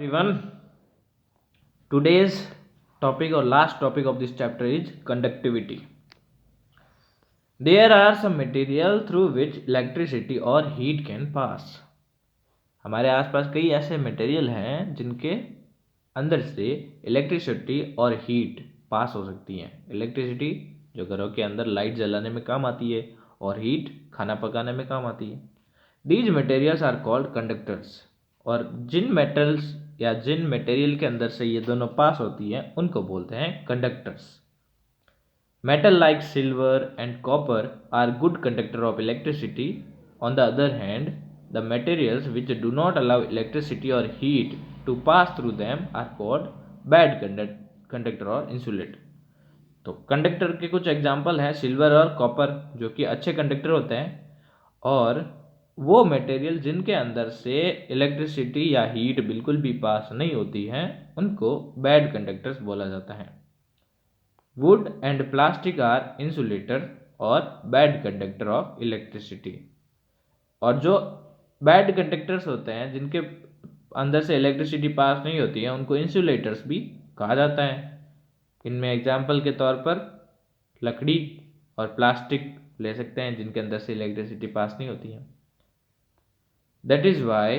Everyone, today's topic or last topic of this chapter is conductivity. There are some material through which electricity or heat can pass. हमारे आसपास कई ऐसे material हैं जिनके अंदर से इलेक्ट्रिसिटी और हीट पास हो सकती हैं। इलेक्ट्रिसिटी जो घरों के अंदर लाइट जलाने में काम आती है और हीट खाना पकाने में काम आती है। These materials are called conductors. और जिन मेटल्स या जिन मटेरियल के अंदर से ये दोनों पास होती हैं उनको बोलते हैं conductors. Metal like silver and copper are good conductor of electricity. On the other hand, the materials which do not allow electricity or heat to pass through them are called bad conductor or insulator. तो conductor के कुछ example हैं silver और copper जो कि अच्छे conductor होते हैं, और वो मटेरियल जिनके अंदर से इलेक्ट्रिसिटी या हीट बिल्कुल भी पास नहीं होती है उनको बैड कंडक्टर्स बोला जाता है। Wood and plastic are insulator और बैड कंडक्टर ऑफ इलेक्ट्रिसिटी। और जो बैड कंडक्टर्स होते हैं जिनके अंदर से इलेक्ट्रिसिटी पास नहीं होती है उनको इंसुलेटर्स भी कहा जाता है। इनमें एग्जाम्पल के तौर पर लकड़ी और प्लास्टिक ले सकते हैं जिनके अंदर से इलेक्ट्रिसिटी पास नहीं होती है। दैट इज़ वाई,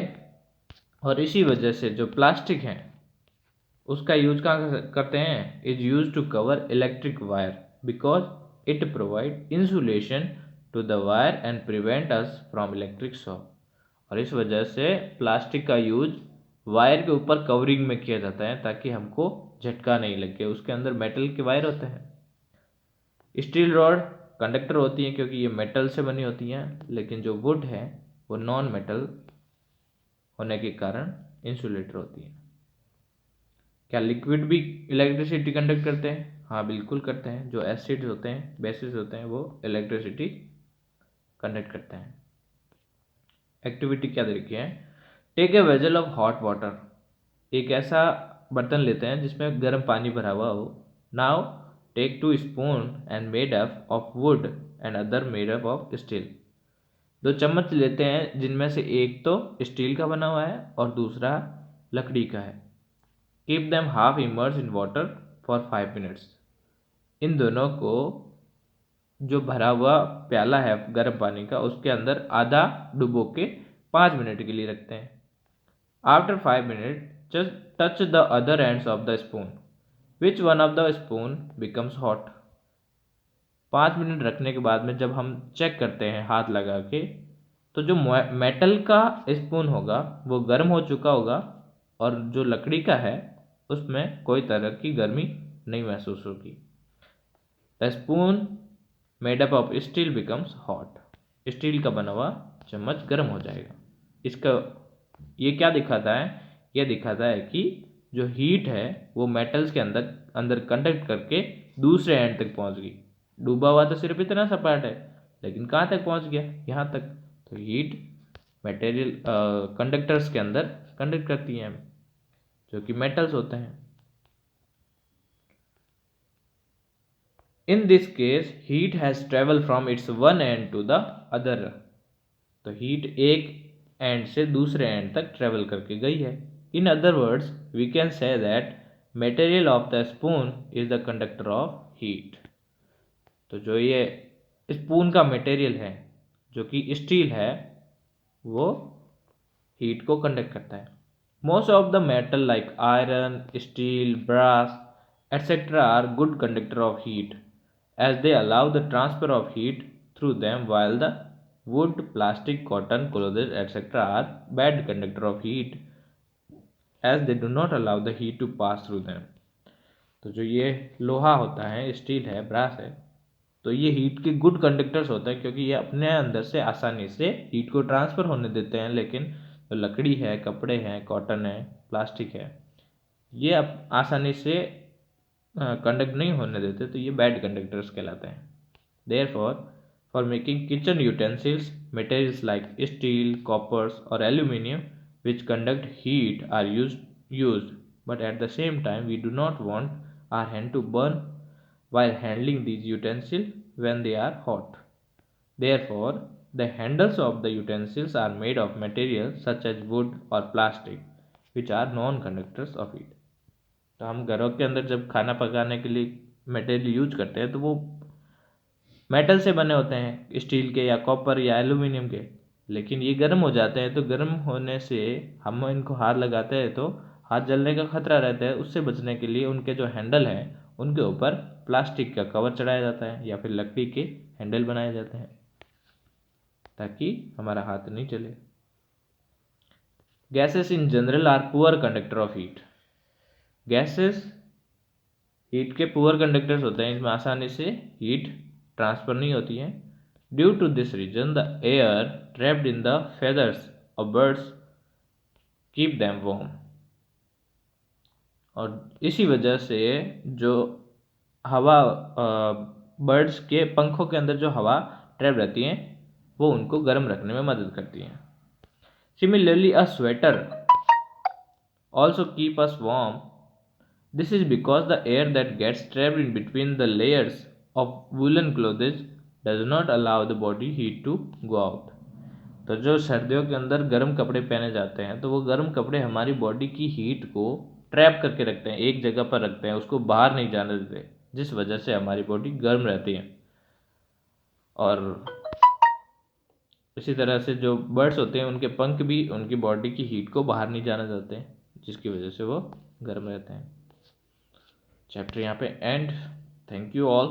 और इसी वजह से जो प्लास्टिक है उसका यूज कहाँ करते हैं, is use to cover electric wire because it provide insulation to the wire and prevent us from electric shock. और इस वजह से प्लास्टिक का यूज वायर के ऊपर कवरिंग में किया जाता है ताकि हमको झटका नहीं लगे। उसके अंदर मेटल के वायर होते हैं। स्टील रॉड कंडक्टर होती हैं क्योंकि ये मेटल से बनी होती हैं, लेकिन जो वुड है वो नॉन मेटल होने के कारण इंसुलेटर होती है। क्या लिक्विड भी इलेक्ट्रिसिटी कंडक्ट करते हैं? हाँ, बिल्कुल करते हैं। जो एसिड्स होते हैं, बेसिस होते हैं, वो इलेक्ट्रिसिटी कंडक्ट करते हैं। एक्टिविटी क्या तरीके हैं? Take a vessel of hot water. एक ऐसा बर्तन लेते हैं जिसमें गर्म पानी भरा हुआ हो। Now take 2 spoon and made up of wood and other made up of steel. 2 चम्मच लेते हैं जिनमें से एक तो स्टील का बना हुआ है और दूसरा लकड़ी का है। Keep them half immerse in water for 5 minutes. इन दोनों को जो भरा हुआ प्याला है गर्म पानी का उसके अंदर आधा डुबो के 5 मिनट के लिए रखते हैं। After 5 minute just touch the other ends of the spoon, which one of the spoon becomes hot. 5 minute रखने के बाद में जब हम चेक करते हैं हाथ लगा के, तो जो मेटल का स्पून होगा वो गर्म हो चुका होगा और जो लकड़ी का है उसमें कोई तरह की गर्मी नहीं महसूस होगी। The spoon made up of steel becomes hot. Steel का बना हुआ चम्मच गर्म हो जाएगा। इसका ये क्या दिखाता है? ये दिखाता है कि जो हीट है वो मेटल्स के अंदर कंडक्ट करके दूसरे एंड तक पहुंच गई। डूबा हुआ तो सिर्फ इतना सा पार्ट है, लेकिन कहाँ तक पहुंच गया? यहाँ तक। तो हीट मटेरियल कंडक्टर्स के अंदर कंडक्ट करती हैं जो कि मेटल्स होते हैं। In this case, heat has traveled from its one end to the other. तो हीट एक एंड से दूसरे एंड तक ट्रेवल करके गई है। In other words we can say that material of the spoon is the conductor of heat. तो जो ये स्पून का मटेरियल है जो कि स्टील है वो हीट को कंडक्ट करता है। Most of the metal like iron, steel, brass etc. are good conductor of heat as they allow the transfer of heat through them, while the wood, plastic, cotton, clothes etc. are bad conductor of heat as they do not allow the heat to pass through them. तो जो ये लोहा होता है, steel है, brass है, तो ये हीट के गुड कंडक्टर्स होते हैं क्योंकि ये अपने अंदर से आसानी से हीट को ट्रांसफ़र होने देते हैं। लेकिन जो लकड़ी है, कपड़े हैं, कॉटन है, प्लास्टिक है, ये अब आसानी से कंडक्ट नहीं होने देते, तो ये बैड कंडक्टर्स कहलाते हैं। Therefore for making kitchen utensils materials like steel, coppers और aluminium which conduct heat are used, but at the same time we do not want our hand to burn while handling these utensils when they are hot. Therefore, the handles of the utensils are made of materials such as wood or plastic. Which are non conductors of heat. तो हम घरों के अंदर जब खाना पकाने के लिए मटेरियल यूज करते हैं तो वो मेटल से बने होते हैं, स्टील के या कॉपर या एल्यूमिनियम के, लेकिन ये गर्म हो जाते हैं। तो गर्म होने से हम इनको हाथ लगाते हैं तो हाथ जलने का खतरा रहता है। उससे बचने के लिए उनके जो हैंडल हैं उनके ऊपर प्लास्टिक का कवर चढ़ाया जाता है या फिर लकड़ी के हैंडल बनाए जाते हैं ताकि हमारा हाथ नहीं जले। Gases in general R poor conductor of heat. Gases heat के पुअर कंडक्टर्स होते हैं, इसमें आसानी से हीट ट्रांसफर नहीं होती है। Due to this reason the air trapped in the feathers of birds keep them warm. और इसी वजह से जो हवा बर्ड्स के पंखों के अंदर जो हवा ट्रैप रहती है वो उनको गर्म रखने में मदद करती है। Similarly a sweater also keep us warm. This is because the air that gets trapped in between the layers of woolen clothes does not allow the body heat to go out. तो जो सर्दियों के अंदर गर्म कपड़े पहने जाते हैं तो वो गर्म कपड़े हमारी बॉडी की हीट को ट्रैप करके रखते हैं, एक जगह पर रखते हैं, उसको बाहर नहीं जाने देते, जिस वजह से हमारी बॉडी गर्म रहती है। और इसी तरह से जो बर्ड्स होते हैं उनके पंख भी उनकी बॉडी की हीट को बाहर नहीं जाने देते हैं, जिसकी वजह से वो गर्म रहते हैं। चैप्टर यहाँ पे एंड। Thank you all.